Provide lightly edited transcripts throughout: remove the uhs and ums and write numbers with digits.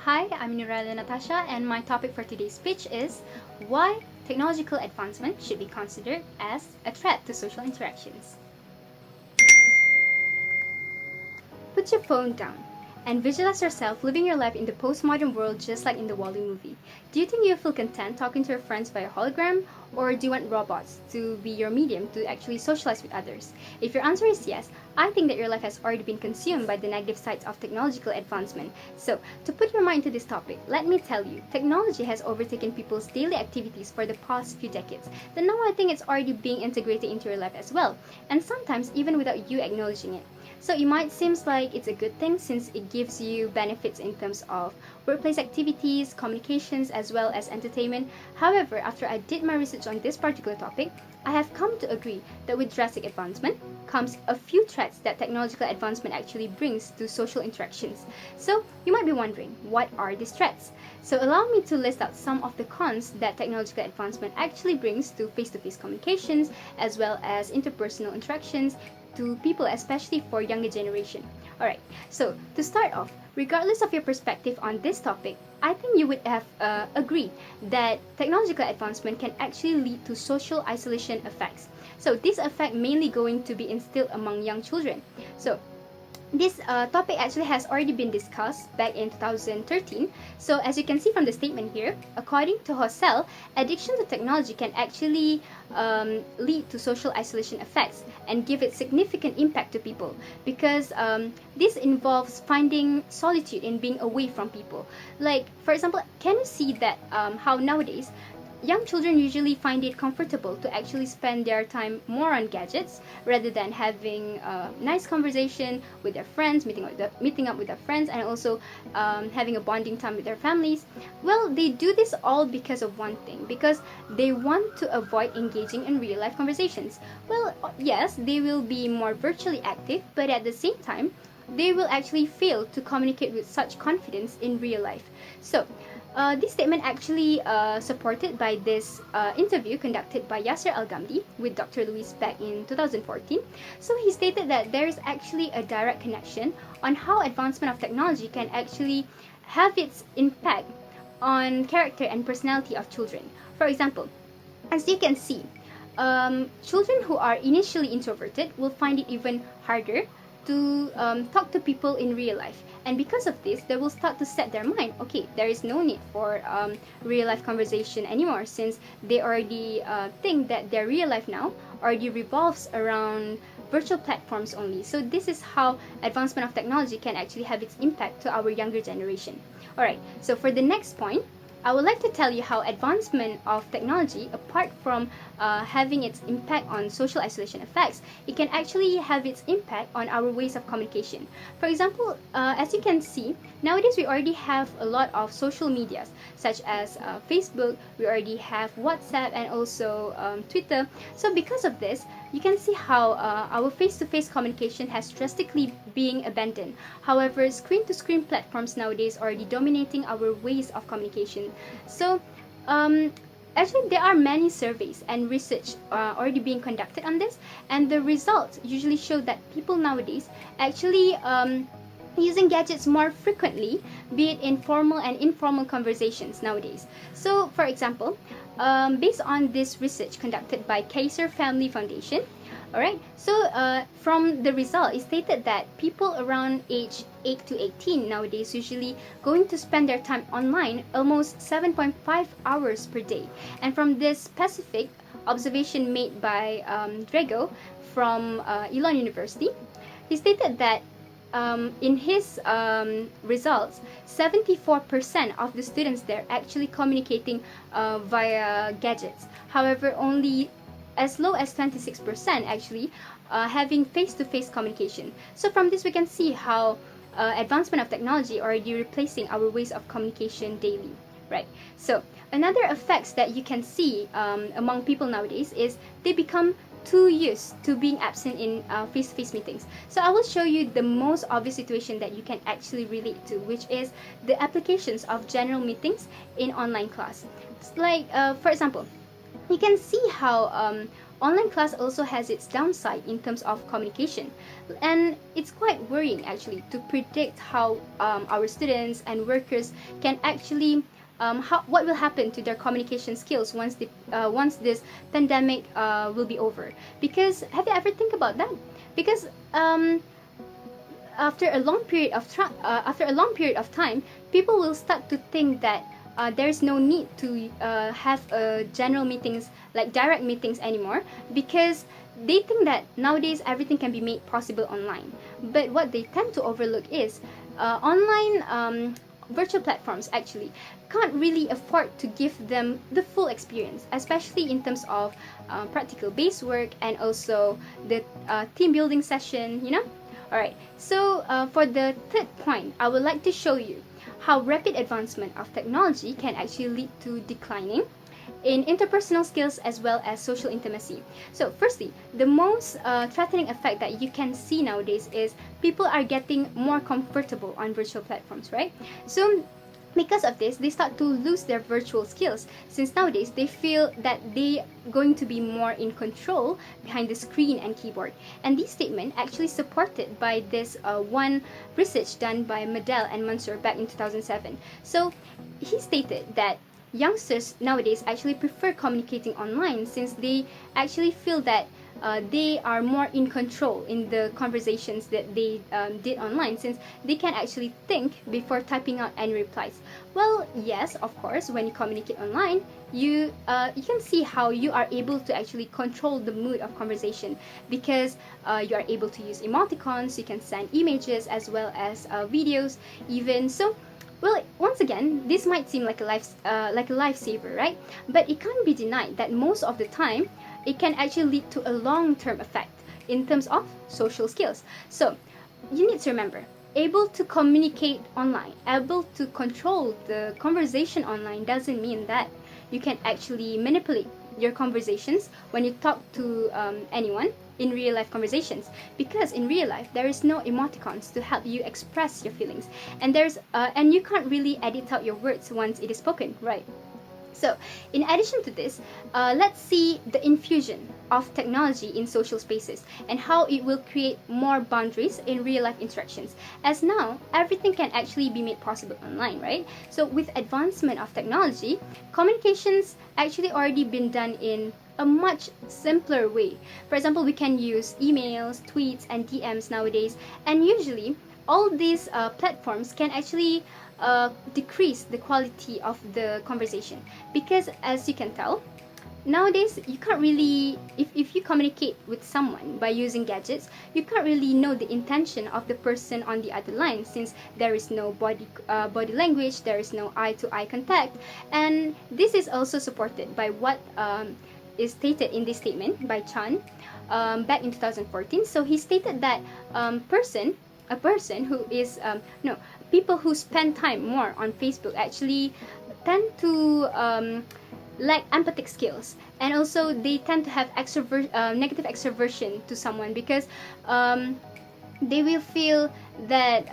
Hi, I'm Nuralyaa Natasha, and my topic for today's speech is why technological advancement should be considered as a threat to social interactions. Put your phone down and visualize yourself living your life in the postmodern world just like in the Wall-E movie. Do you think you feel content talking to your friends via hologram, or do you want robots to be your medium to actually socialize with others? If your answer is yes, I think that your life has already been consumed by the negative sides of technological advancement. So, to put your mind to this topic, let me tell you, technology has overtaken people's daily activities for the past few decades. Then now I think it's already being integrated into your life as well, and sometimes even without you acknowledging it. So it might seem like it's a good thing since it gives you benefits in terms of workplace activities, communications, as well as entertainment. However, after I did my research on this particular topic, I have come to agree that with drastic advancement comes a few threats that technological advancement actually brings to social interactions. So you might be wondering, what are these threats? So allow me to list out some of the cons that technological advancement actually brings to face-to-face communications as well as interpersonal interactions to people, especially for younger generation. Alright, so to start off, regardless of your perspective on this topic, I think you would have agreed that technological advancement can actually lead to social isolation effects. So this effect mainly going to be instilled among young children. So this topic actually has already been discussed back in 2013. So as you can see from the statement here, according to Hossel, addiction to technology can actually lead to social isolation effects and give it significant impact to people because this involves finding solitude in being away from people. Like, for example, can you see that how nowadays young children usually find it comfortable to actually spend their time more on gadgets rather than having a nice conversation with their friends, meeting up with their friends, and also having a bonding time with their families. Well, they do this all because of one thing, because they want to avoid engaging in real life conversations. Well, yes, they will be more virtually active, but at the same time, they will actually fail to communicate with such confidence in real life. So, this statement actually supported by this interview conducted by Yasser Al-Ghamdi with Dr. Lewis back in 2014. So he stated that there is actually a direct connection on how advancement of technology can actually have its impact on character and personality of children. For example, as you can see, children who are initially introverted will find it even harder to talk to people in real life, and because of this they will start to set their mind, okay, there is no need for real life conversation anymore since they already think that their real life now already revolves around virtual platforms only. So this is how advancement of technology can actually have its impact to our younger generation. Alright, so for the next point, I would like to tell you how advancement of technology, apart from having its impact on social isolation effects, it can actually have its impact on our ways of communication. For example, as you can see, nowadays we already have a lot of social medias, such as Facebook, we already have WhatsApp, and also Twitter. So because of this, you can see how our face-to-face communication has drastically being abandoned. However, screen-to-screen platforms nowadays are already dominating our ways of communication. So, actually, there are many surveys and research already being conducted on this, and the results usually show that people nowadays actually using gadgets more frequently, be it in formal and informal conversations nowadays. So, for example, based on this research conducted by Kaiser Family Foundation, alright, so from the result, it stated that people around age 8 to 18 nowadays usually going to spend their time online almost 7.5 hours per day. And from this specific observation made by Drago from Elon University, he stated that in his results, 74% of the students there actually communicating via gadgets. However, only as low as 26% actually having face-to-face communication. So from this we can see how advancement of technology already replacing our ways of communication daily, right? So another effects that you can see among people nowadays is they become too used to being absent in face-to-face meetings. So I will show you the most obvious situation that you can actually relate to, which is the applications of general meetings in online class. Like, for example, you can see how online class also has its downside in terms of communication, and it's quite worrying actually to predict how our students and workers can actually what will happen to their communication skills once this pandemic will be over. Because have you ever think about that? Because after a long period of time, people will start to think that there's no need to have general meetings, like direct meetings anymore, because they think that nowadays everything can be made possible online. But what they tend to overlook is online virtual platforms actually can't really afford to give them the full experience, especially in terms of practical based work and also the team building session, you know. Alright, so for the third point, I would like to show you how rapid advancement of technology can actually lead to declining in interpersonal skills as well as social intimacy. So firstly, the most threatening effect that you can see nowadays is people are getting more comfortable on virtual platforms, right? So because of this, they start to lose their virtual skills, since nowadays they feel that they going to be more in control behind the screen and keyboard. And this statement actually supported by this one research done by Medel and Mansour back in 2007. So he stated that youngsters nowadays actually prefer communicating online, since they actually feel that they are more in control in the conversations that they did online, since they can actually think before typing out any replies. Well, yes, of course, when you communicate online, you can see how you are able to actually control the mood of conversation, because you are able to use emoticons, you can send images as well as videos even. So well, once again, this might seem like a lifesaver, right? But it can't be denied that most of the time, it can actually lead to a long-term effect in terms of social skills. So you need to remember, able to communicate online, able to control the conversation online doesn't mean that you can actually manipulate your conversations when you talk to anyone in real life conversations, because in real life there is no emoticons to help you express your feelings, and and you can't really edit out your words once it is spoken, right? So, in addition to this, let's see the infusion of technology in social spaces and how it will create more boundaries in real life interactions. As now, everything can actually be made possible online, right? So, with advancement of technology, communications actually already been done in a much simpler way. For example, we can use emails, tweets, and DMs nowadays, and usually all these platforms can actually decrease the quality of the conversation, because as you can tell, nowadays you can't really, if you communicate with someone by using gadgets, you can't really know the intention of the person on the other line, since there is no body language, there is no eye-to-eye contact. And this is also supported by what is stated in this statement by Chan back in 2014. So he stated that a person who is no people who spend time more on Facebook actually tend to lack empathic skills, and also they tend to have negative extroversion to someone, because they will feel that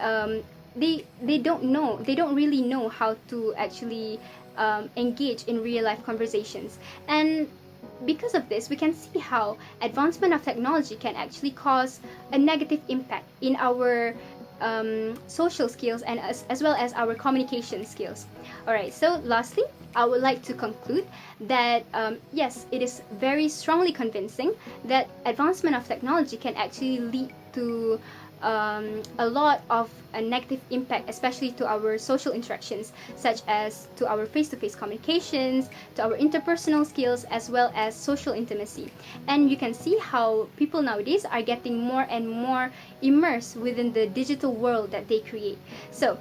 they don't really know how to actually engage in real life conversations. And because of this, we can see how advancement of technology can actually cause a negative impact in our social skills and as well as our communication skills. Alright, so lastly, I would like to conclude that yes, it is very strongly convincing that advancement of technology can actually lead to a lot of a negative impact, especially to our social interactions, such as to our face-to-face communications, to our interpersonal skills, as well as social intimacy. And you can see how people nowadays are getting more and more immersed within the digital world that they create. So,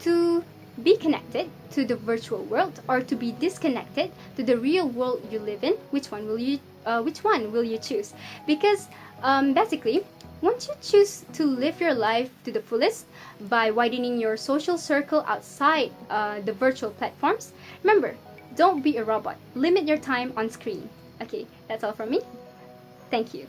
to be connected to the virtual world or to be disconnected to the real world you live in, which one will you choose? Because basically, won't you choose to live your life to the fullest by widening your social circle outside the virtual platforms? Remember, don't be a robot. Limit your time on screen. Okay, that's all from me. Thank you.